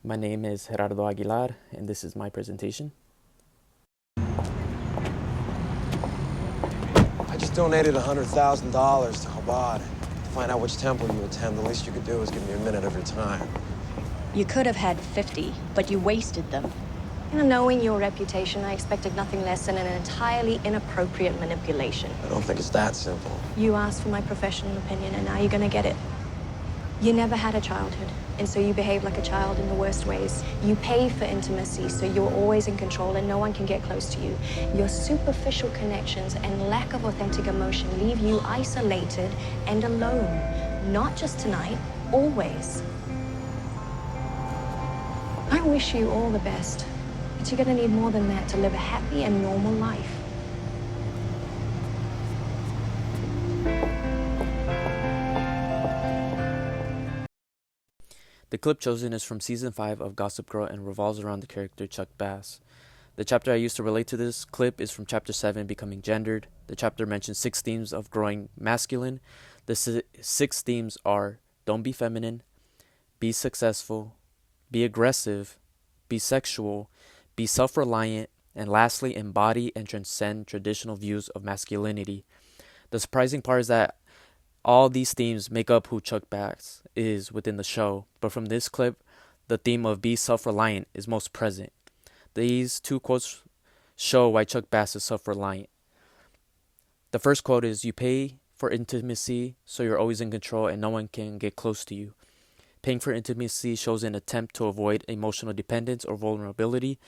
My name is Gerardo Aguilar, and this is my presentation. I just donated $100,000 to Chabad. To find out which temple you attend, the least you could do is give me a minute of your time. You could have had 50, but you wasted them. Knowing your reputation, I expected nothing less than an entirely inappropriate manipulation. I don't think it's that simple. You asked for my professional opinion, and now you're gonna get it. You never had a childhood, and so you behave like a child in the worst ways. You pay for intimacy, so you're always in control and no one can get close to you. Your superficial connections and lack of authentic emotion leave you isolated and alone. Not just tonight, always. I wish you all the best, but you're gonna need more than that to live a happy and normal life. The clip chosen is from Season 5 of Gossip Girl and revolves around the character Chuck Bass. The chapter I used to relate to this clip is from Chapter 7, Becoming Gendered. The chapter mentions 6 themes of growing masculine. The 6 themes are: don't be feminine, be successful, be aggressive, be sexual, be self-reliant, and lastly, embody and transcend traditional views of masculinity. The surprising part is that all these themes make up who Chuck Bass is within the show, but from this clip, the theme of be self-reliant is most present. These 2 quotes show why Chuck Bass is self-reliant. The first quote is, "You pay for intimacy, so you're always in control and no one can get close to you." Paying for intimacy shows an attempt to avoid emotional dependence or vulnerability.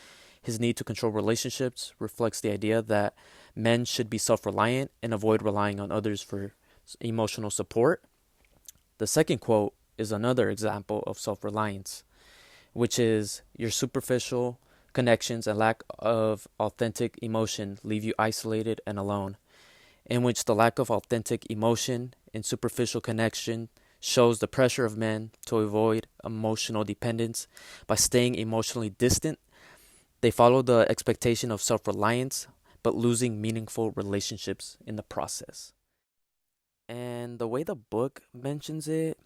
His need to control relationships reflects the idea that men should be self-reliant and avoid relying on others for emotional support. The second quote is another example of self-reliance, which is, "Your superficial connections and lack of authentic emotion leave you isolated and alone," in which the lack of authentic emotion and superficial connection shows the pressure of men to avoid emotional dependence by staying emotionally distant. They follow the expectation of self-reliance, but losing meaningful relationships in the process. And the way the book mentions it,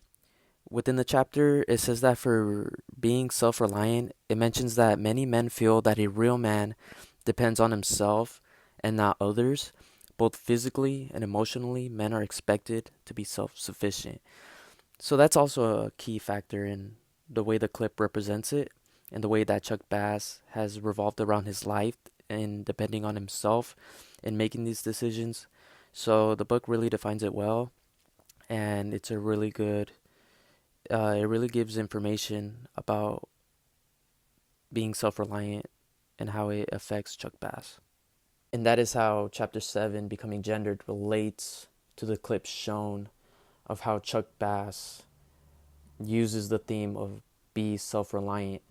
within the chapter, it says that for being self-reliant, it mentions that many men feel that a real man depends on himself and not others. Both physically and emotionally, men are expected to be self-sufficient. So that's also a key factor in the way the clip represents it and the way that Chuck Bass has revolved around his life and depending on himself in making these decisions. So the book really defines it well, and it's a really good, it really gives information about being self-reliant and how it affects Chuck Bass. And that is how Chapter 7, Becoming Gendered, relates to the clip shown of how Chuck Bass uses the theme of be self-reliant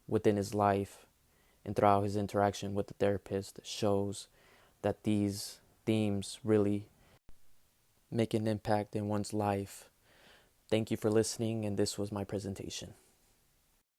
within his life, and throughout his interaction with the therapist shows that these themes really make an impact in one's life. Thank you for listening, and this was my presentation.